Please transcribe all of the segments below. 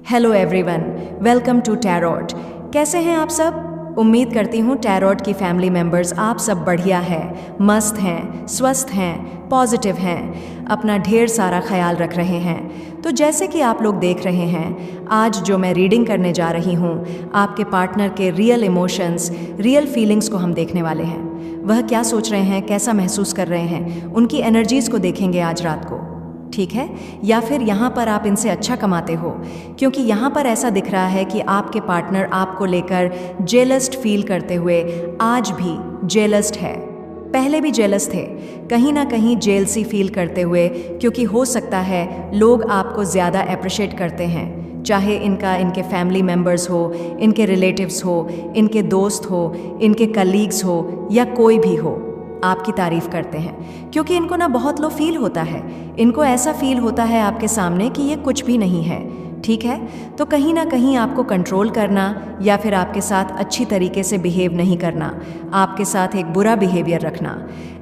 Hello everyone, welcome to tarot. कैसे हैं आप सब? उम्मीद करती हूँ टैरोट की फैमिली मेंबर्स आप सब बढ़िया हैं, मस्त हैं, स्वस्थ हैं, पॉजिटिव हैं, अपना ढेर सारा ख्याल रख रहे हैं। तो जैसे कि आप लोग देख रहे हैं, आज जो मैं रीडिंग करने जा रही हूँ, आपके पार्टनर के रियल इमोशंस, रियल फीलिंग्स को हम देखने वाले हैं। वह क्या सोच रहे हैं, कैसा महसूस कर रहे हैं, उनकी एनर्जीज़ को देखेंगे आज रात को, ठीक है? या फिर यहाँ पर आप इनसे अच्छा कमाते हो, क्योंकि यहाँ पर ऐसा दिख रहा है कि आपके पार्टनर आपको लेकर जेलस्ड फील करते हुए आज भी जेलस्ड है। पहले भी जेलस थे, कहीं ना कहीं जेलसी फील करते हुए, क्योंकि हो सकता है लोग आपको ज़्यादा अप्रिशिएट करते हैं, चाहे इनके फैमिली मेम्बर्स हो, इनके रिलेटिव्स हो, इनके दोस्त हो, इनके कलीग्स हो या कोई भी हो, आपकी तारीफ करते हैं, क्योंकि इनको ना बहुत लो फील होता है। इनको ऐसा फील होता है आपके सामने कि ये कुछ भी नहीं है, ठीक है? तो कहीं ना कहीं आपको कंट्रोल करना या फिर आपके साथ अच्छी तरीके से बिहेव नहीं करना, आपके साथ एक बुरा बिहेवियर रखना,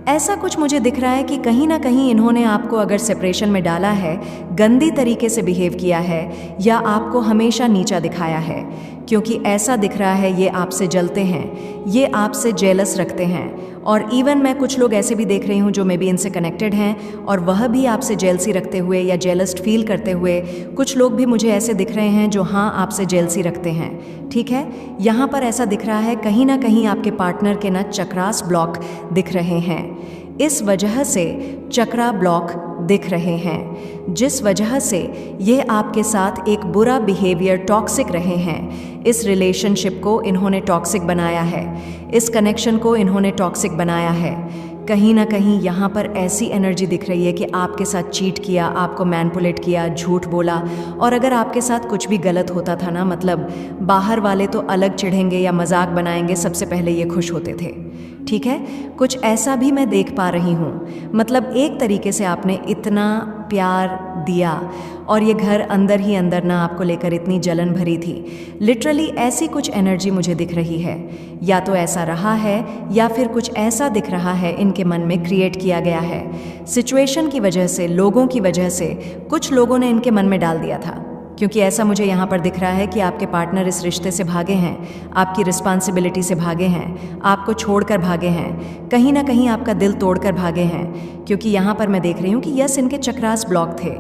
ऐसा कुछ मुझे दिख रहा है कि कहीं ना कहीं इन्होंने आपको अगर सेपरेशन में डाला है, गंदी तरीके से बिहेव किया है या आपको हमेशा नीचा दिखाया है, क्योंकि ऐसा दिख रहा है ये आपसे जलते हैं, ये आपसे जेलस रखते हैं। और इवन मैं कुछ लोग ऐसे भी देख रही हूँ जो मे बी इनसे कनेक्टेड हैं और वह भी आपसे जेलसी रखते हुए या जेलस्ड फील करते हुए, कुछ लोग भी मुझे ऐसे दिख रहे हैं जो हाँ आपसे जेलसी रखते हैं, ठीक है? यहाँ पर ऐसा दिख रहा है कहीं ना कहीं आपके पार्टनर के ना चक्रास ब्लॉक दिख रहे हैं। इस वजह से चक्रा ब्लॉक दिख रहे हैं, जिस वजह से ये आपके साथ एक बुरा बिहेवियर टॉक्सिक रहे हैं। इस रिलेशनशिप को इन्होंने टॉक्सिक बनाया है, इस कनेक्शन को इन्होंने टॉक्सिक बनाया है। कहीं ना कहीं यहाँ पर ऐसी एनर्जी दिख रही है कि आपके साथ चीट किया, आपको मैनिपुलेट किया, झूठ बोला। और अगर आपके साथ कुछ भी गलत होता था ना, मतलब बाहर वाले तो अलग चिढ़ेंगे या मजाक बनाएंगे, सबसे पहले ये खुश होते थे, ठीक है? कुछ ऐसा भी मैं देख पा रही हूँ। मतलब एक तरीके से आपने इतना प्यार दिया और ये घर अंदर ही अंदर ना आपको लेकर इतनी जलन भरी थी। लिटरली ऐसी कुछ एनर्जी मुझे दिख रही है, या तो ऐसा रहा है या फिर कुछ ऐसा दिख रहा है इनके मन में क्रिएट किया गया है। सिचुएशन की वजह से, लोगों की वजह से कुछ लोगों ने इनके मन में डाल दिया था, क्योंकि ऐसा मुझे यहाँ पर दिख रहा है कि आपके पार्टनर इस रिश्ते से भागे हैं, आपकी रिस्पॉन्सिबिलिटी से भागे हैं, आपको छोड़कर भागे हैं, कहीं ना कहीं आपका दिल तोड़कर भागे हैं। क्योंकि यहाँ पर मैं देख रही हूँ कि यस, इनके चक्रास ब्लॉक थे,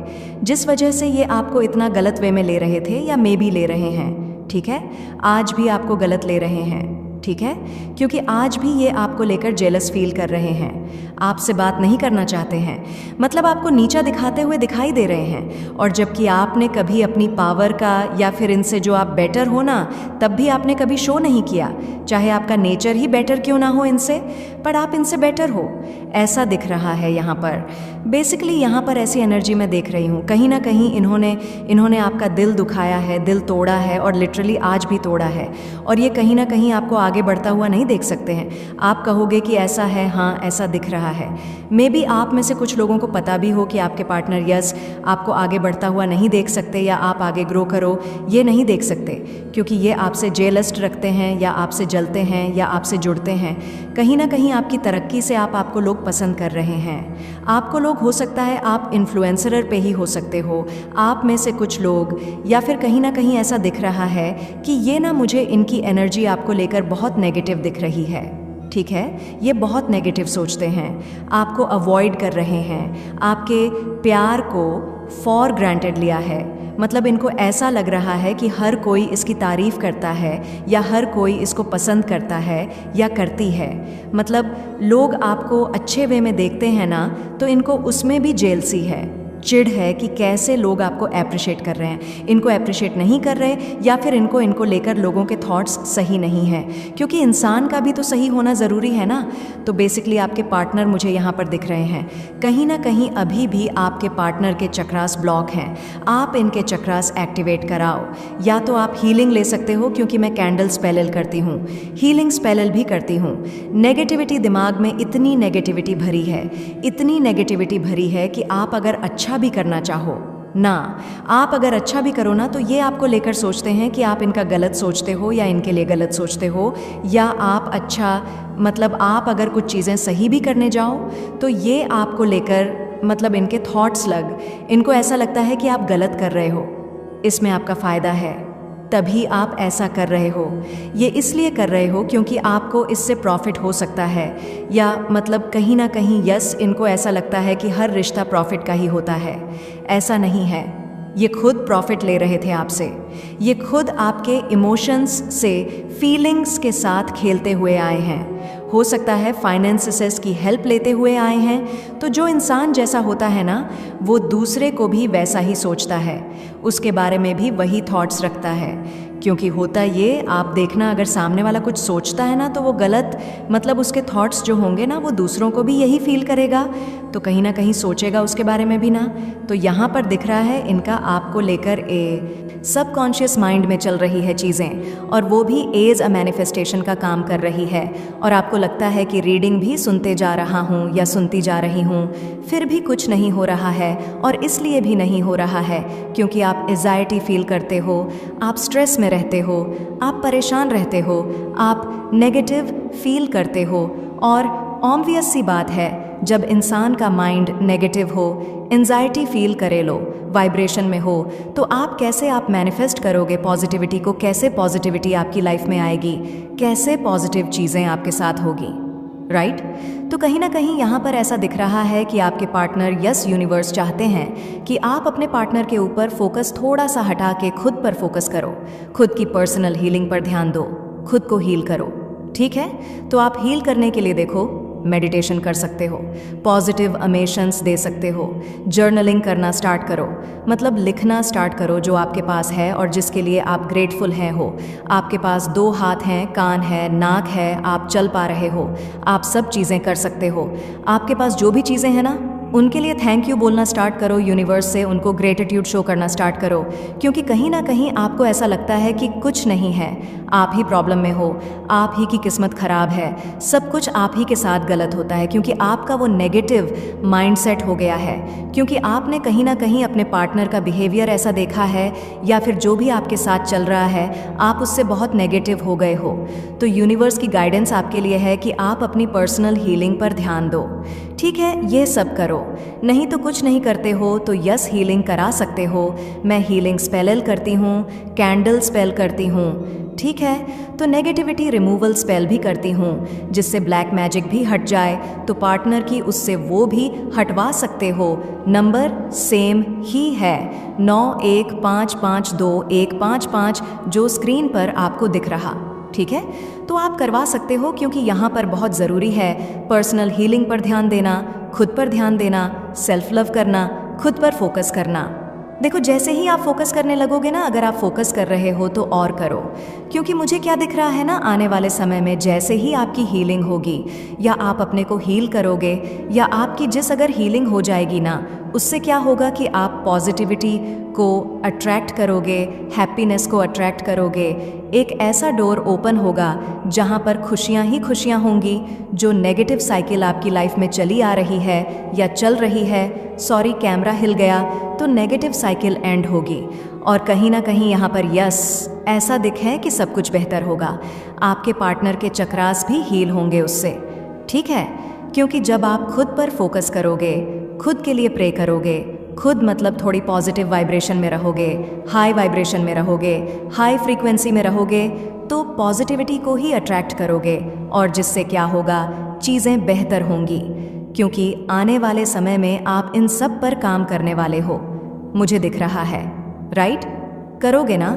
जिस वजह से ये आपको इतना गलत वे में ले रहे थे या मे भी ले रहे हैं, ठीक है? आज भी आपको गलत ले रहे हैं, ठीक है? क्योंकि आज भी ये आपको लेकर जेलस फील कर रहे हैं, आपसे बात नहीं करना चाहते हैं, मतलब आपको नीचा दिखाते हुए दिखाई दे रहे हैं। और जबकि आपने कभी अपनी पावर का या फिर इनसे जो आप बेटर हो ना, तब भी आपने कभी शो नहीं किया, चाहे आपका नेचर ही बेटर क्यों ना हो इनसे, पर आप इनसे बेटर हो, ऐसा दिख रहा है यहाँ पर। बेसिकली यहाँ पर ऐसी एनर्जी मैं देख रही हूँ, कहीं ना कहीं इन्होंने आपका दिल दुखाया है, दिल तोड़ा है और लिटरली आज भी तोड़ा है। और ये कहीं ना कहीं आपको आगे बढ़ता हुआ नहीं देख सकते हैं। आप कहोगे कि ऐसा है, हाँ ऐसा दिख रहा है। मे बी आप में से कुछ लोगों को पता भी हो कि आपके पार्टनर यस आपको आगे बढ़ता हुआ नहीं देख सकते, या आप आगे ग्रो करो ये नहीं देख सकते, क्योंकि ये आपसे जेलस्ट रखते हैं या आपसे जलते हैं या आपसे जुड़ते हैं। कहीं ना कहीं आपकी तरक्की से आपको लोग पसंद कर रहे हैं। आपको लोग, हो सकता है आप इन्फ्लुएंसर पे ही हो सकते हो, आप में से कुछ लोग, या फिर कहीं ना कहीं ऐसा दिख रहा है कि ये ना, मुझे इनकी एनर्जी आपको लेकर बहुत नेगेटिव दिख रही है, ठीक है? ये बहुत नेगेटिव सोचते हैं, आपको अवॉइड कर रहे हैं, आपके प्यार को फॉर ग्रांटेड लिया है। मतलब इनको ऐसा लग रहा है कि हर कोई इसकी तारीफ करता है या हर कोई इसको पसंद करता है या करती है। मतलब लोग आपको अच्छे वे में देखते हैं ना, तो इनको उसमें भी जेलसी है, चिढ़ है कि कैसे लोग आपको अप्रिशिएट कर रहे हैं, इनको अप्रिशिएट नहीं कर रहे, या फिर इनको लेकर लोगों के थॉट्स सही नहीं हैं, क्योंकि इंसान का भी तो सही होना ज़रूरी है ना। तो बेसिकली आपके पार्टनर मुझे यहाँ पर दिख रहे हैं, कहीं ना कहीं अभी भी आपके पार्टनर के चक्रास ब्लॉक हैं। आप इनके चक्रास एक्टिवेट कराओ, या तो आप हीलिंग ले सकते हो, क्योंकि मैं कैंडल स्पेल करती हूँ, हीलिंग स्पेल भी करती हूँ। नेगेटिविटी, दिमाग में इतनी नेगेटिविटी भरी है, इतनी नेगेटिविटी भरी है कि आप अगर अच्छा भी करना चाहो ना, आप अगर अच्छा भी करो ना, तो ये आपको लेकर सोचते हैं कि आप इनका गलत सोचते हो या इनके लिए गलत सोचते हो, या आप अच्छा, मतलब आप अगर कुछ चीज़ें सही भी करने जाओ तो ये आपको लेकर, मतलब इनके थॉट्स इनको ऐसा लगता है कि आप गलत कर रहे हो, इसमें आपका फ़ायदा है, तभी आप ऐसा कर रहे हो। ये इसलिए कर रहे हो क्योंकि आपको इससे प्रॉफिट हो सकता है, या मतलब कहीं ना कहीं यस, इनको ऐसा लगता है कि हर रिश्ता प्रॉफिट का ही होता है। ऐसा नहीं है। ये खुद प्रॉफिट ले रहे थे आपसे। ये खुद आपके इमोशंस से, फीलिंग्स के साथ खेलते हुए आए हैं। हो सकता है फाइनेंसेस की हेल्प लेते हुए आए हैं। तो जो इंसान जैसा होता है ना, वो दूसरे को भी वैसा ही सोचता है, उसके बारे में भी वही थॉट्स रखता है। क्योंकि होता ये, आप देखना, अगर सामने वाला कुछ सोचता है ना, तो वो गलत, मतलब उसके थॉट्स जो होंगे ना, वो दूसरों को भी यही फील करेगा, तो कहीं ना कहीं सोचेगा उसके बारे में भी ना। तो यहाँ पर दिख रहा है इनका आपको लेकर सबकॉन्शियस माइंड में चल रही है चीज़ें, और वो भी एज अ मैनिफेस्टेशन का काम कर रही है। और आपको लगता है कि रीडिंग भी सुनते जा रहा हूँ या सुनती जा रही हूँ, फिर भी कुछ नहीं हो रहा है। और इसलिए भी नहीं हो रहा है क्योंकि आप एंजाइटी फील करते हो, आप स्ट्रेस में रहते हो, आप परेशान रहते हो, आप नेगेटिव फील करते हो। और ऑब्वियस सी बात है, जब इंसान का माइंड नेगेटिव हो, एंजाइटी फील करे लो, वाइब्रेशन में हो, तो आप मैनिफेस्ट करोगे पॉजिटिविटी को? कैसे पॉजिटिविटी आपकी लाइफ में आएगी? कैसे पॉजिटिव चीज़ें आपके साथ होगी? राइट? तो कहीं ना कहीं यहाँ पर ऐसा दिख रहा है कि आपके पार्टनर, यस यूनिवर्स चाहते हैं कि आप अपने पार्टनर के ऊपर फोकस थोड़ा सा हटा के खुद पर फोकस करो, खुद की पर्सनल हीलिंग पर ध्यान दो, खुद को हील करो। ठीक है? तो आप हील करने के लिए देखो, मेडिटेशन कर सकते हो, पॉजिटिव अमेशंस दे सकते हो, जर्नलिंग करना स्टार्ट करो, मतलब लिखना स्टार्ट करो जो आपके पास है और जिसके लिए आप ग्रेटफुल हैं हो। आपके पास 2 हाथ हैं, कान है, नाक है, आप चल पा रहे हो, आप सब चीज़ें कर सकते हो। आपके पास जो भी चीज़ें हैं ना, उनके लिए थैंक यू बोलना स्टार्ट करो यूनिवर्स से, उनको ग्रेटिट्यूड शो करना स्टार्ट करो। क्योंकि कहीं ना कहीं आपको ऐसा लगता है कि कुछ नहीं है, आप ही प्रॉब्लम में हो, आप ही की किस्मत खराब है, सब कुछ आप ही के साथ गलत होता है, क्योंकि आपका वो नेगेटिव माइंडसेट हो गया है। क्योंकि आपने कहीं ना कहीं अपने पार्टनर का बिहेवियर ऐसा देखा है, या फिर जो भी आपके साथ चल रहा है, आप उससे बहुत नेगेटिव हो गए हो। तो यूनिवर्स की गाइडेंस आपके लिए है कि आप अपनी पर्सनल हीलिंग पर ध्यान दो। ठीक है, ये सब करो। नहीं तो कुछ नहीं करते हो तो यस हीलिंग करा सकते हो। मैं हीलिंग स्पेल करती हूँ, कैंडल स्पेल करती हूँ। ठीक है, तो नेगेटिविटी रिमूवल स्पेल भी करती हूँ, जिससे ब्लैक मैजिक भी हट जाए, तो पार्टनर की उससे वो भी हटवा सकते हो। नंबर सेम ही है, 91552155, जो स्क्रीन पर आपको दिख रहा। ठीक है, तो आप करवा सकते हो, क्योंकि यहाँ पर बहुत ज़रूरी है पर्सनल हीलिंग पर ध्यान देना, खुद पर ध्यान देना, सेल्फ लव करना, खुद पर फोकस करना। देखो, जैसे ही आप फोकस करने लगोगे ना, अगर आप फोकस कर रहे हो तो और करो, क्योंकि मुझे क्या दिख रहा है ना, आने वाले समय में जैसे ही आपकी हीलिंग होगी, या आप अपने को हील करोगे, या आपकी अगर हीलिंग हो जाएगी ना, उससे क्या होगा कि आप पॉजिटिविटी को अट्रैक्ट करोगे, हैप्पीनेस को अट्रैक्ट करोगे। एक ऐसा डोर ओपन होगा जहाँ पर खुशियाँ ही खुशियाँ होंगी। जो नेगेटिव साइकिल आपकी लाइफ में चली आ रही है या चल रही है, सॉरी कैमरा हिल गया, तो नेगेटिव साइकिल एंड होगी। और कहीं ना कहीं यहाँ पर यस ऐसा दिखे कि सब कुछ बेहतर होगा। आपके पार्टनर के चक्रास भी हील होंगे उससे। ठीक है, क्योंकि जब आप खुद पर फोकस करोगे, खुद के लिए प्रे करोगे, खुद मतलब थोड़ी पॉजिटिव वाइब्रेशन में रहोगे, हाई वाइब्रेशन में रहोगे, हाई फ्रीक्वेंसी में रहोगे, तो पॉजिटिविटी को ही अट्रैक्ट करोगे, और जिससे क्या होगा, चीज़ें बेहतर होंगी। क्योंकि आने वाले समय में आप इन सब पर काम करने वाले हो, मुझे दिख रहा है। राइट? करोगे ना?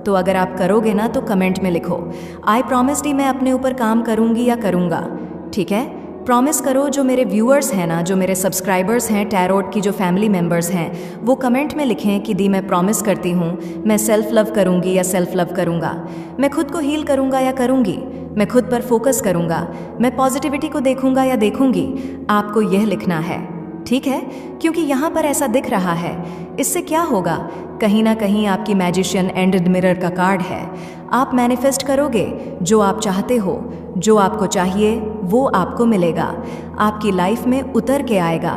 तो अगर आप करोगे ना तो कमेंट में लिखो, आई प्रॉमिस दी, मैं अपने ऊपर काम करूंगी या करूंगा। ठीक है, प्रॉमिस करो। जो मेरे व्यूअर्स हैं ना, जो मेरे सब्सक्राइबर्स हैं, टैरोट की जो फैमिली मेंबर्स हैं, वो कमेंट में लिखें कि दी मैं प्रॉमिस करती हूँ, मैं सेल्फ लव करूँगी या सेल्फ लव करूँगा, मैं खुद को हील करूँगा या करूँगी, मैं खुद पर फोकस करूँगा, मैं पॉजिटिविटी को देखूँगा या देखूँगी। आपको यह लिखना है। ठीक है, क्योंकि यहाँ पर ऐसा दिख रहा है। इससे क्या होगा, कहीं ना कहीं आपकी मैजिशियन एंड मिरर का कार्ड है। आप मैनिफेस्ट करोगे जो आप चाहते हो, जो आपको चाहिए वो आपको मिलेगा, आपकी लाइफ में उतर के आएगा।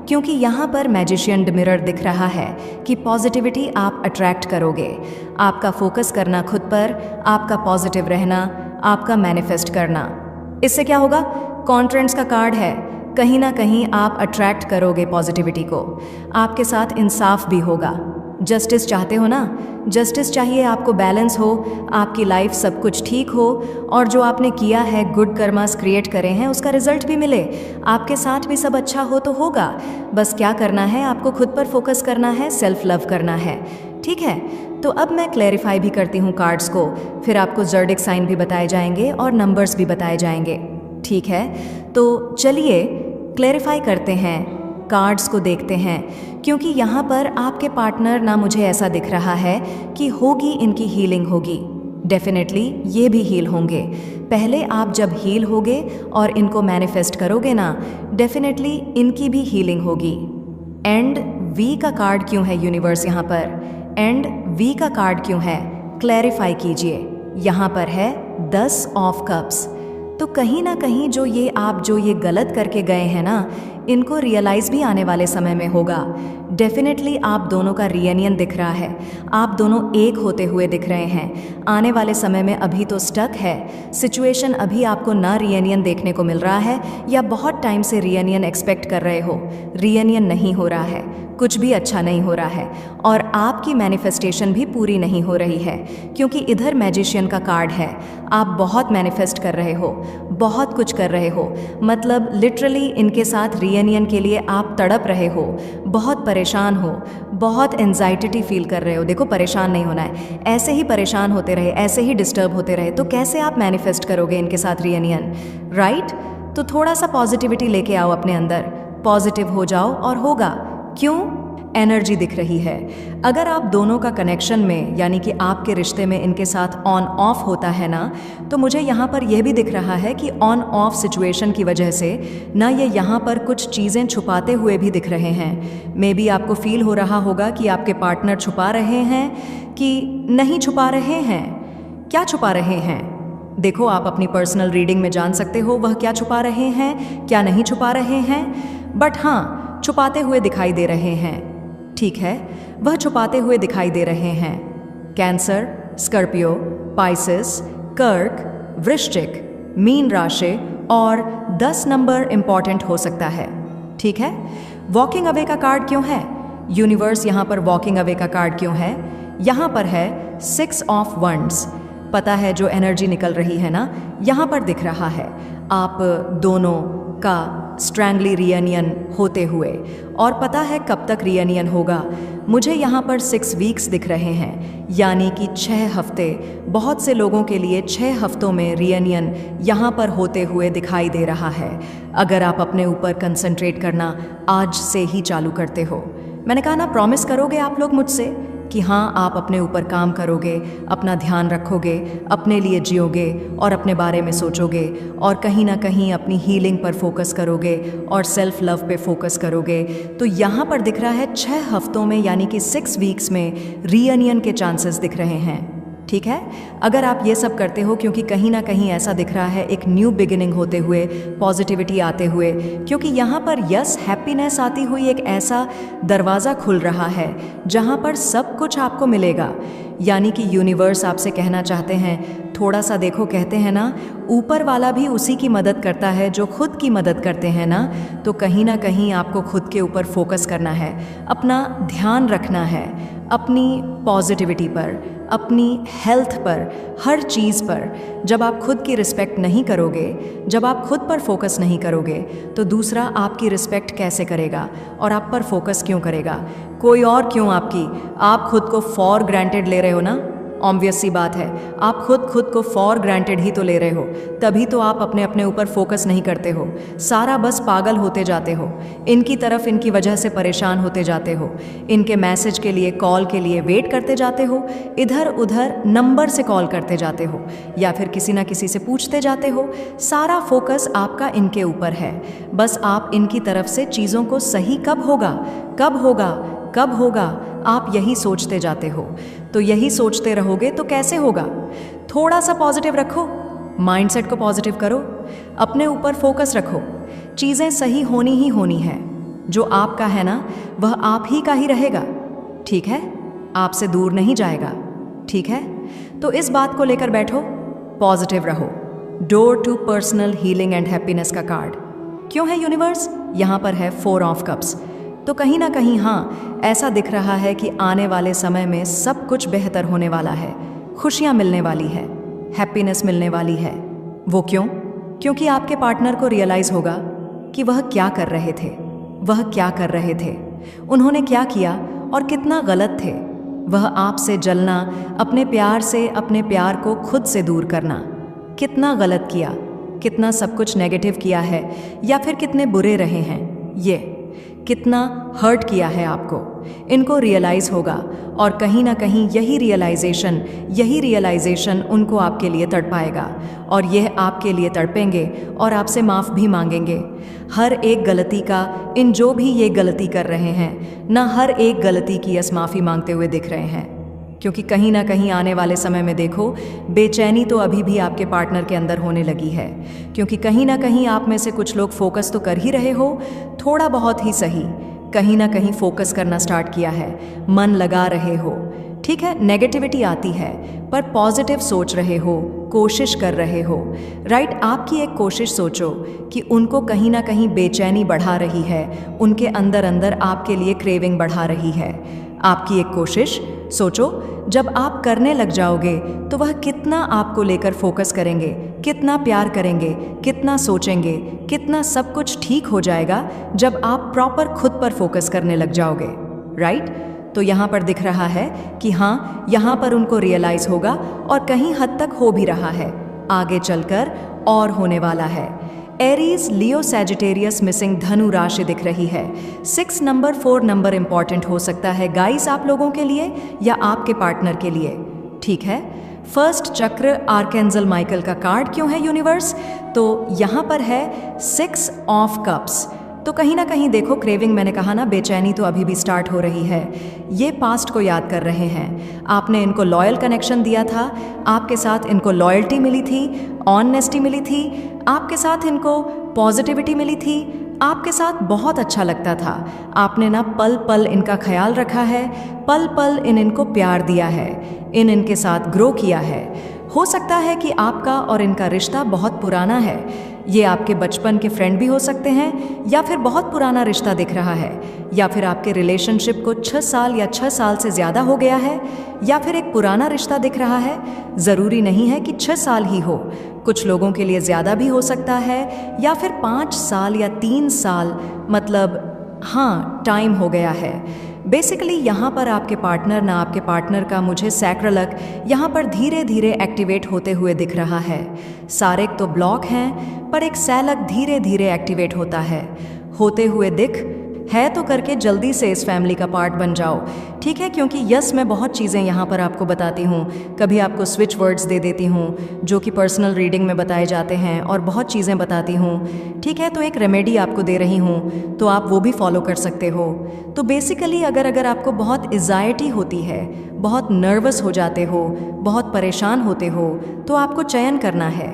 क्योंकि यहाँ पर मैजिशियन मिरर दिख रहा है कि पॉजिटिविटी आप अट्रैक्ट करोगे। आपका फोकस करना खुद पर, आपका पॉजिटिव रहना, आपका मैनिफेस्ट करना, इससे क्या होगा, कॉन्ट्रेंट्स का कार्ड है। कहीं ना कहीं आप अट्रैक्ट करोगे पॉजिटिविटी को, आपके साथ इंसाफ भी होगा। जस्टिस चाहते हो ना? जस्टिस चाहिए आपको, बैलेंस हो, आपकी लाइफ सब कुछ ठीक हो, और जो आपने किया है, गुड कर्मास क्रिएट करे हैं, उसका रिजल्ट भी मिले, आपके साथ भी सब अच्छा हो तो होगा। बस क्या करना है, आपको खुद पर फोकस करना है, सेल्फ लव करना है। ठीक है, तो अब मैं क्लैरिफाई भी करती हूँ कार्ड्स को, फिर आपको ज़ोडिएक साइन भी बताए जाएंगे और नंबर्स भी बताए जाएंगे। ठीक है, तो चलिए क्लैरिफाई करते हैं, कार्ड्स को देखते हैं, क्योंकि यहाँ पर आपके पार्टनर ना, मुझे ऐसा दिख रहा है कि होगी इनकी हीलिंग होगी। डेफिनेटली ये भी हील होंगे। पहले आप जब हील होगे और इनको मैनिफेस्ट करोगे ना, डेफिनेटली इनकी भी हीलिंग होगी। एंड वी का कार्ड क्यों है यूनिवर्स यहाँ पर? एंड वी का कार्ड क्यों है? क्लैरिफाई कीजिए। यहाँ पर है 10 ऑफ कप्स। तो कहीं ना कहीं जो ये गलत करके गए हैं ना, इनको रियलाइज भी आने वाले समय में होगा। डेफिनेटली आप दोनों का रियूनियन दिख रहा है, आप दोनों एक होते हुए दिख रहे हैं। आने वाले समय में अभी तो स्टक है सिचुएशन, अभी आपको ना रियूनियन देखने को मिल रहा है, या बहुत टाइम से रियूनियन एक्सपेक्ट कर रहे हो, रियूनियन नहीं हो रहा है, कुछ भी अच्छा नहीं हो रहा है, और आपकी मैनिफेस्टेशन भी पूरी नहीं हो रही है, क्योंकि इधर मैजिशियन का कार्ड है। आप बहुत मैनिफेस्ट कर रहे हो, बहुत कुछ कर रहे हो, मतलब लिटरली इनके साथ रियूनियन के लिए आप तड़प रहे हो, बहुत परेशान हो, बहुत एंजाइटी फील कर रहे हो। देखो, परेशान नहीं होना है, ऐसे ही परेशान होते रहे, ऐसे ही डिस्टर्ब होते रहे, तो कैसे आप मैनिफेस्ट करोगे इनके साथ रियूनियन, राइट? तो थोड़ा सा पॉजिटिविटी लेके आओ अपने अंदर, पॉजिटिव हो जाओ और होगा। क्यों? एनर्जी दिख रही है। अगर आप दोनों का कनेक्शन में, यानी कि आपके रिश्ते में इनके साथ ऑन ऑफ होता है ना, तो मुझे यहाँ पर यह भी दिख रहा है कि ऑन ऑफ सिचुएशन की वजह से ना, ये यहाँ पर कुछ चीज़ें छुपाते हुए भी दिख रहे हैं। मे बी आपको फील हो रहा होगा कि आपके पार्टनर छुपा रहे हैं कि नहीं छुपा रहे हैं। क्या छुपा रहे हैं? देखो, आप अपनी पर्सनल रीडिंग में जान सकते हो वह क्या छुपा रहे हैं, क्या नहीं छुपा रहे हैं। बट हाँ, छुपाते हुए दिखाई दे रहे हैं। ठीक है, वह छुपाते हुए दिखाई दे रहे हैं। कैंसर, स्कॉर्पियो, पाइसेस, कर्क, वृश्चिक, मीन राशि और 10 नंबर इंपॉर्टेंट हो सकता है। ठीक है, वॉकिंग अवे का कार्ड क्यों है? यूनिवर्स यहाँ पर वॉकिंग अवे का कार्ड क्यों है? यहाँ पर है 6 ऑफ वंड्स। पता है जो एनर्जी निकल रही है ना, यहाँ पर दिख रहा है आप दोनों का स्ट्रैंगली रियूनियन होते हुए, और पता है कब तक रियूनियन होगा? मुझे यहाँ पर 6 वीक्स दिख रहे हैं, यानी कि 6 हफ्ते। बहुत से लोगों के लिए 6 हफ्तों में रियूनियन यहाँ पर होते हुए दिखाई दे रहा है, अगर आप अपने ऊपर कंसंट्रेट करना आज से ही चालू करते हो। मैंने कहा ना, प्रॉमिस करोगे आप लोग मुझसे कि हाँ, आप अपने ऊपर काम करोगे, अपना ध्यान रखोगे, अपने लिए जियोगे और अपने बारे में सोचोगे, और कहीं ना कहीं अपनी हीलिंग पर फोकस करोगे और सेल्फ लव पे फोकस करोगे। तो यहाँ पर दिख रहा है 6 हफ्तों में, यानी कि 6 वीक्स में रियूनियन के चांसेस दिख रहे हैं। ठीक है, अगर आप ये सब करते हो, क्योंकि कहीं ना कहीं ऐसा दिख रहा है एक न्यू बिगिनिंग होते हुए, पॉजिटिविटी आते हुए, क्योंकि यहाँ पर यस, हैप्पीनेस आती हुई एक ऐसा दरवाज़ा खुल रहा है जहाँ पर सब कुछ आपको मिलेगा। यानी कि यूनिवर्स आपसे कहना चाहते हैं, थोड़ा सा देखो, कहते हैं ना, ऊपर वाला भी उसी की मदद करता है जो खुद की मदद करते हैं ना। तो कहीं ना कहीं आपको खुद के ऊपर फोकस करना है, अपना ध्यान रखना है, अपनी पॉजिटिविटी पर, अपनी हेल्थ पर, हर चीज़ पर। जब आप खुद की रिस्पेक्ट नहीं करोगे, जब आप खुद पर फोकस नहीं करोगे, तो दूसरा आपकी रिस्पेक्ट कैसे करेगा और आप पर फोकस क्यों करेगा? कोई और क्यों आपकी? आप खुद को फॉर ग्रांटेड ले रहे हो ना। ऑब्वियस सी बात है, आप खुद को फॉर ग्रांटेड ही तो ले रहे हो, तभी तो आप अपने ऊपर फोकस नहीं करते हो। सारा बस पागल होते जाते हो, इनकी तरफ इनकी वजह से परेशान होते जाते हो, इनके मैसेज के लिए, कॉल के लिए वेट करते जाते हो, इधर उधर नंबर से कॉल करते जाते हो, या फिर किसी ना किसी से पूछते जाते हो। सारा फोकस आपका इनके ऊपर है। बस आप इनकी तरफ से चीज़ों को सही कब होगा, कब होगा, कब होगा, आप यही सोचते जाते हो। तो यही सोचते रहोगे तो कैसे होगा? थोड़ा सा पॉजिटिव रखो, माइंडसेट को पॉजिटिव करो, अपने ऊपर फोकस रखो। चीज़ें सही होनी ही होनी है। जो आपका है ना, वह आप ही का ही रहेगा। ठीक है, आपसे दूर नहीं जाएगा। ठीक है, तो इस बात को लेकर बैठो, पॉजिटिव रहो। Door to personal healing and happiness का कार्ड क्यों है यूनिवर्स? यहाँ पर है 4 ऑफ कप्स। तो कहीं ना कहीं हाँ, ऐसा दिख रहा है कि आने वाले समय में सब कुछ बेहतर होने वाला है, खुशियाँ मिलने वाली है, हैप्पीनेस मिलने वाली है। वो क्यों? क्योंकि आपके पार्टनर को रियलाइज़ होगा कि वह क्या कर रहे थे, वह क्या कर रहे थे, उन्होंने क्या किया और कितना गलत थे। वह आपसे जलना, अपने प्यार से अपने प्यार को खुद से दूर करना, कितना गलत किया, कितना सब कुछ नेगेटिव किया है, या फिर कितने बुरे रहे हैं, ये कितना हर्ट किया है आपको, इनको रियलाइज़ होगा। और कहीं ना कहीं यही रियलाइजेशन उनको आपके लिए तड़पाएगा, और यह आपके लिए तड़पेंगे और आपसे माफ़ भी मांगेंगे। हर एक गलती का, इन जो भी ये गलती कर रहे हैं ना, हर एक गलती की यस माफ़ी मांगते हुए दिख रहे हैं। क्योंकि कहीं ना कहीं आने वाले समय में देखो, बेचैनी तो अभी भी आपके पार्टनर के अंदर होने लगी है। क्योंकि कहीं ना कहीं आप में से कुछ लोग फोकस तो कर ही रहे हो, थोड़ा बहुत ही सही, कहीं ना कहीं फोकस करना स्टार्ट किया है, मन लगा रहे हो। ठीक है, नेगेटिविटी आती है पर पॉजिटिव सोच रहे हो, कोशिश कर रहे हो। राइट, आपकी एक कोशिश सोचो कि उनको कहीं ना कहीं बेचैनी बढ़ा रही है, उनके अंदर अंदर आपके लिए क्रेविंग बढ़ा रही है। आपकी एक कोशिश सोचो, जब आप करने लग जाओगे तो वह कितना आपको लेकर फोकस करेंगे, कितना प्यार करेंगे, कितना सोचेंगे, कितना सब कुछ ठीक हो जाएगा जब आप प्रॉपर खुद पर फोकस करने लग जाओगे। राइट, तो यहाँ पर दिख रहा है कि हाँ, यहाँ पर उनको रियलाइज होगा और कहीं हद तक हो भी रहा है, आगे चलकर और होने वाला है। एरीज, लियो, सैजिटेरियस मिसिंग धनु राशि दिख रही है। 6 नंबर, 4 नंबर इंपॉर्टेंट हो सकता है गाइस आप लोगों के लिए या आपके पार्टनर के लिए। ठीक है, फर्स्ट चक्र आर्कएंजल माइकल का कार्ड क्यों है यूनिवर्स? तो यहाँ पर है 6 ऑफ कप्स। तो कहीं ना कहीं देखो, क्रेविंग, मैंने कहा ना, बेचैनी तो अभी भी स्टार्ट हो रही है। ये पास्ट को याद कर रहे हैं। आपने इनको लॉयल कनेक्शन दिया था, आपके साथ इनको लॉयल्टी मिली थी, ऑनेस्टी मिली थी, आपके साथ इनको पॉजिटिविटी मिली थी, आपके साथ बहुत अच्छा लगता था। आपने ना पल पल इनका ख्याल रखा है, पल पल इनको प्यार दिया है, इनके साथ ग्रो किया है। हो सकता है कि आपका और इनका रिश्ता बहुत पुराना है। ये आपके बचपन के फ्रेंड भी हो सकते हैं, या फिर बहुत पुराना रिश्ता दिख रहा है, या फिर आपके रिलेशनशिप को 6 साल या 6 साल से ज़्यादा हो गया है, या फिर एक पुराना रिश्ता दिख रहा है। ज़रूरी नहीं है कि 6 साल ही हो, कुछ लोगों के लिए ज़्यादा भी हो सकता है, या फिर 5 साल या 3 साल, मतलब हाँ, टाइम हो गया है। बेसिकली यहाँ पर आपके पार्टनर ना, आपके पार्टनर का मुझे सैक्रलक यहाँ पर धीरे धीरे एक्टिवेट होते हुए दिख रहा है। सारे तो ब्लॉक हैं, पर एक सैलक धीरे धीरे एक्टिवेट होता है, होते हुए दिख है। तो करके जल्दी से इस फैमिली का पार्ट बन जाओ। ठीक है, क्योंकि यस, मैं बहुत चीज़ें यहाँ पर आपको बताती हूँ, कभी आपको स्विच वर्ड्स दे देती हूँ जो कि पर्सनल रीडिंग में बताए जाते हैं, और बहुत चीज़ें बताती हूँ। ठीक है, तो एक रेमेडी आपको दे रही हूँ, तो आप वो भी फॉलो कर सकते हो। तो बेसिकली अगर आपको बहुत एंजाइटी होती है, बहुत नर्वस हो जाते हो, बहुत परेशान होते हो, तो आपको चयन करना है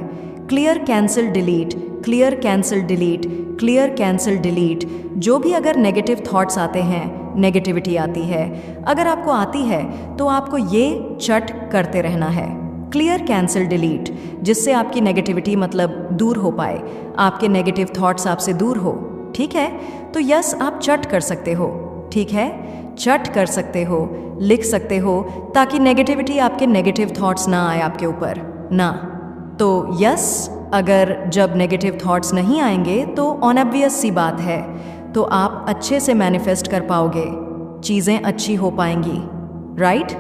clear, cancel, delete, clear, cancel, delete, clear, cancel, delete. जो भी अगर नेगेटिव थॉट्स आते हैं, नेगेटिविटी आती है, अगर आपको आती है तो आपको ये चट करते रहना है, क्लियर, कैंसिल, डिलीट, जिससे आपकी नेगेटिविटी मतलब दूर हो पाए, आपके नेगेटिव थॉट्स आपसे दूर हो। ठीक है, तो यस, आप चट कर सकते हो। ठीक है, चट कर सकते हो, लिख सकते हो, ताकि नेगेटिविटी, आपके नेगेटिव थॉट्स ना आए आपके ऊपर ना। तो यस, अगर जब नेगेटिव थॉट्स नहीं आएंगे तो ऑब्वियस सी बात है, तो आप अच्छे से मैनिफेस्ट कर पाओगे, चीज़ें अच्छी हो पाएंगी। राइट,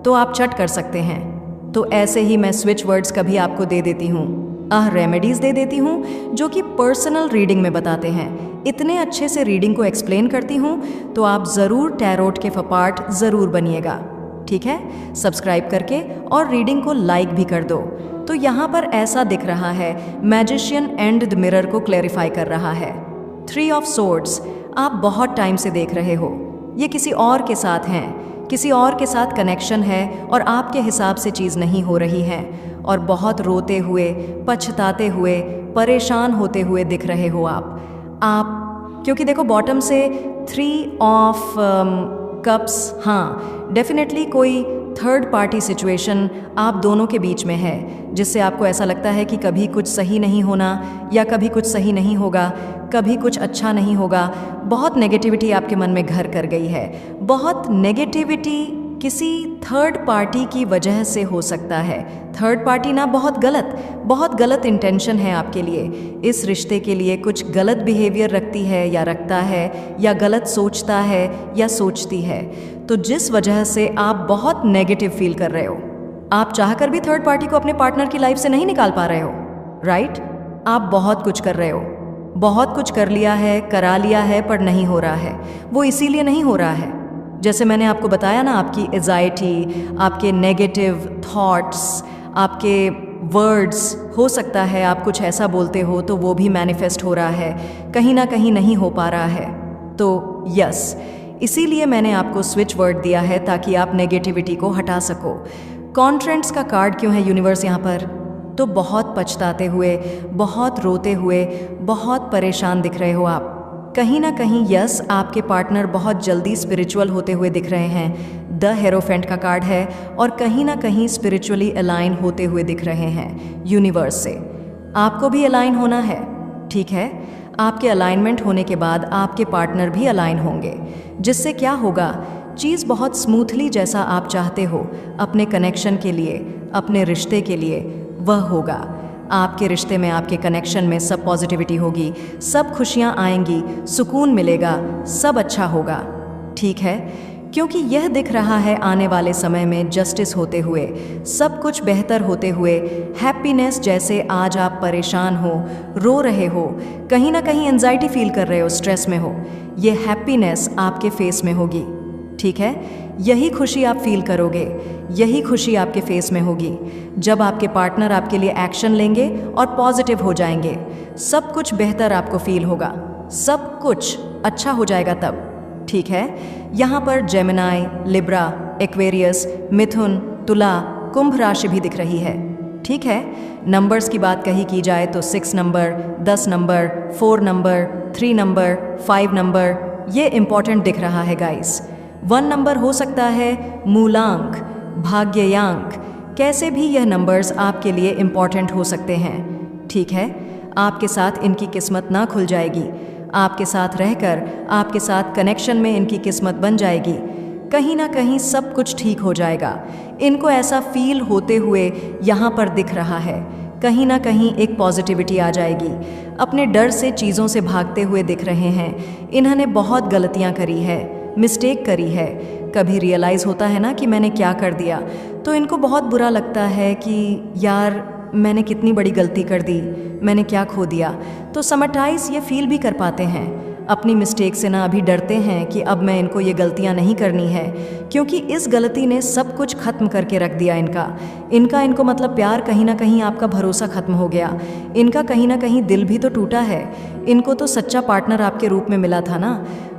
तो आप चट कर सकते हैं। तो ऐसे ही मैं स्विच वर्ड्स कभी आपको दे देती हूँ, रेमेडीज़ दे देती हूँ जो कि पर्सनल रीडिंग में बताते हैं। इतने अच्छे से रीडिंग को एक्सप्लेन करती हूँ, तो आप ज़रूर टैरोट के फपार्ट ज़रूर बनिएगा। ठीक है, सब्सक्राइब करके और रीडिंग को लाइक भी कर दो। तो यहाँ पर ऐसा दिख रहा है, मैजिशियन एंड द मिरर को क्लैरिफाई कर रहा है। 3 ऑफ सोर्ड्स, आप बहुत टाइम से देख रहे हो, ये किसी और के साथ हैं, किसी और के साथ कनेक्शन है, और आपके हिसाब से चीज़ नहीं हो रही है, और बहुत रोते हुए, पछताते हुए, परेशान होते हुए दिख रहे हो आप। क्योंकि देखो, बॉटम से 3 ऑफ कप्स, हाँ, डेफिनेटली कोई थर्ड पार्टी सिचुएशन आप दोनों के बीच में है, जिससे आपको ऐसा लगता है कि कभी कुछ सही नहीं होना या कभी कुछ सही नहीं होगा, कभी कुछ अच्छा नहीं होगा। बहुत नेगेटिविटी आपके मन में घर कर गई है। बहुत नेगेटिविटी किसी थर्ड पार्टी की वजह से हो सकता है। थर्ड पार्टी ना बहुत गलत इंटेंशन है आपके लिए, इस रिश्ते के लिए कुछ गलत बिहेवियर रखती है या रखता है, या गलत सोचता है या सोचती है। तो जिस वजह से आप बहुत नेगेटिव फील कर रहे हो, आप चाहकर भी थर्ड पार्टी को अपने पार्टनर की लाइफ से नहीं निकाल पा रहे हो, राइट? आप बहुत कुछ कर रहे हो, बहुत कुछ कर लिया है, करा लिया है, पर नहीं हो रहा है। वो इसीलिए नहीं हो रहा है, जैसे मैंने आपको बताया ना, आपकी एंजाइटी, आपके नेगेटिव थॉट्स, आपके वर्ड्स, हो सकता है आप कुछ ऐसा बोलते हो तो वो भी मैनिफेस्ट हो रहा है, कहीं ना कहीं नहीं हो पा रहा है। तो यस, इसीलिए मैंने आपको स्विच वर्ड दिया है ताकि आप नेगेटिविटी को हटा सको। कॉन्ट्रेंट्स का कार्ड क्यों है यूनिवर्स यहाँ पर? तो बहुत पछताते हुए, बहुत रोते हुए, बहुत परेशान दिख रहे हो आप। कहीं ना कहीं यस, आपके पार्टनर बहुत जल्दी स्पिरिचुअल होते हुए दिख रहे हैं। द हेरोफेंट का कार्ड है, और कहीं ना कहीं स्पिरिचुअली अलाइन होते हुए दिख रहे हैं यूनिवर्स से। आपको भी अलाइन होना है, ठीक है? आपके अलाइनमेंट होने के बाद आपके पार्टनर भी अलाइन होंगे, जिससे क्या होगा, चीज़ बहुत स्मूथली जैसा आप चाहते हो अपने कनेक्शन के लिए, अपने रिश्ते के लिए, वह होगा। आपके रिश्ते में, आपके कनेक्शन में सब पॉजिटिविटी होगी, सब खुशियाँ आएंगी, सुकून मिलेगा, सब अच्छा होगा, ठीक है? क्योंकि यह दिख रहा है आने वाले समय में जस्टिस होते हुए, सब कुछ बेहतर होते हुए, हैप्पीनेस। जैसे आज आप परेशान हो, रो रहे हो, कहीं ना कहीं एंजाइटी फील कर रहे हो, स्ट्रेस में हो, ये हैप्पीनेस आपके फेस में होगी, ठीक है? यही खुशी आप फील करोगे, यही खुशी आपके फेस में होगी जब आपके पार्टनर आपके लिए एक्शन लेंगे और पॉजिटिव हो जाएंगे। सब कुछ बेहतर आपको फील होगा, सब कुछ अच्छा हो जाएगा तब, ठीक है? यहाँ पर जेमिनाई, लिब्रा, एक्वेरियस, मिथुन, तुला, कुंभ राशि भी दिख रही है, ठीक है? नंबर्स की बात कही की जाए तो 6 number, 10 number, 4 number, 3 number, 5 number, ये इंपॉर्टेंट दिख रहा है गाइस। 1 नंबर हो सकता है मूलांक, भाग्यांक, कैसे भी यह नंबर्स आपके लिए इंपॉर्टेंट हो सकते हैं, ठीक है? आपके साथ इनकी किस्मत ना खुल जाएगी, आपके साथ रहकर, आपके साथ कनेक्शन में इनकी किस्मत बन जाएगी, कहीं ना कहीं सब कुछ ठीक हो जाएगा। इनको ऐसा फील होते हुए यहाँ पर दिख रहा है, कहीं ना कहीं एक पॉजिटिविटी आ जाएगी। अपने डर से, चीज़ों से भागते हुए दिख रहे हैं। इन्होंने बहुत गलतियाँ करी है, मिस्टेक करी है। कभी रियलाइज़ होता है ना कि मैंने क्या कर दिया, तो इनको बहुत बुरा लगता है कि यार मैंने कितनी बड़ी गलती कर दी, मैंने क्या खो दिया। तो समटाइज ये फील भी कर पाते हैं अपनी मिस्टेक से ना, अभी डरते हैं कि अब मैं इनको ये गलतियां नहीं करनी है, क्योंकि इस गलती ने सब कुछ खत्म करके रख दिया इनको मतलब प्यार, कहीं ना कहीं आपका भरोसा खत्म हो गया, इनका कहीं ना कहीं दिल भी तो टूटा है। इनको तो सच्चा पार्टनर आपके रूप में मिला था ना,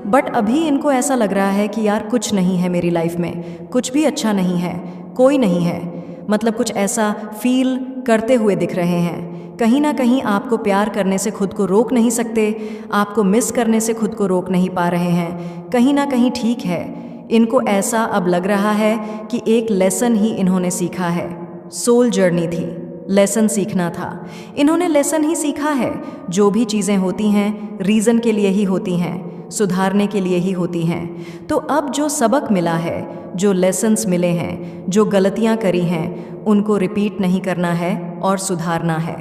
बट अभी इनको ऐसा लग रहा है कि यार कुछ नहीं है मेरी लाइफ में, कुछ भी अच्छा नहीं है, कोई नहीं है, मतलब कुछ ऐसा फील करते हुए दिख रहे हैं। कहीं ना कहीं आपको प्यार करने से खुद को रोक नहीं सकते, आपको मिस करने से खुद को रोक नहीं पा रहे हैं, कहीं ना कहीं, ठीक है? इनको ऐसा अब लग रहा है कि एक लेसन ही इन्होंने सीखा है, सोल जर्नी थी, लेसन सीखना था, इन्होंने लेसन ही सीखा है। जो भी चीज़ें होती हैं रीज़न के लिए ही होती हैं, सुधारने के लिए ही होती हैं। तो अब जो सबक मिला है, जो लेसन्स मिले हैं, जो गलतियां करी हैं, उनको रिपीट नहीं करना है और सुधारना है।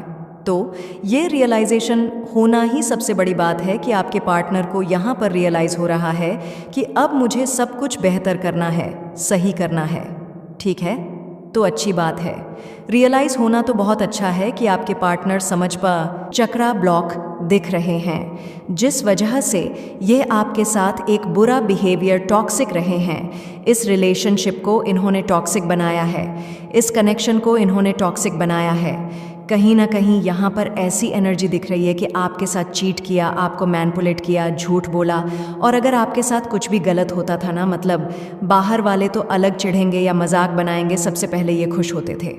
तो ये रियलाइजेशन होना ही सबसे बड़ी बात है कि आपके पार्टनर को यहाँ पर रियलाइज़ हो रहा है कि अब मुझे सब कुछ बेहतर करना है, सही करना है, ठीक है? तो अच्छी बात है। रियलाइज़ होना तो बहुत अच्छा है कि आपके पार्टनर समझ पा चक्रा ब्लॉक दिख रहे हैं, जिस वजह से ये आपके साथ एक बुरा बिहेवियर, टॉक्सिक रहे हैं। इस रिलेशनशिप को इन्होंने टॉक्सिक बनाया है, इस कनेक्शन को इन्होंने टॉक्सिक बनाया है। कहीं ना कहीं यहाँ पर ऐसी एनर्जी दिख रही है कि आपके साथ चीट किया, आपको मैनिपुलेट किया, झूठ बोला। और अगर आपके साथ कुछ भी गलत होता था ना, मतलब बाहर वाले तो अलग चिढ़ेंगे या मजाक बनाएंगे, सबसे पहले ये खुश होते थे,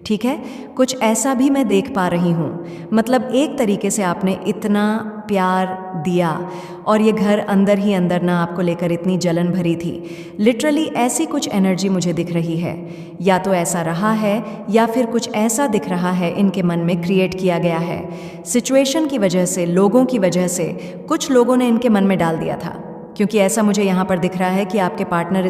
ठीक है, कुछ ऐसा भी मैं देख पा रही हूँ। मतलब एक तरीके से आपने इतना प्यार दिया और ये घर अंदर ही अंदर ना आपको लेकर इतनी जलन भरी थी। लिटरली ऐसी कुछ एनर्जी मुझे दिख रही है। या तो ऐसा रहा है या फिर कुछ ऐसा दिख रहा है इनके मन में क्रिएट किया गया है। सिचुएशन की वजह से, लोगों की वजह से कुछ लोगों ने इनके मन में डाल दिया था, क्योंकि ऐसा मुझे यहाँ पर दिख रहा है कि आपके पार्टनर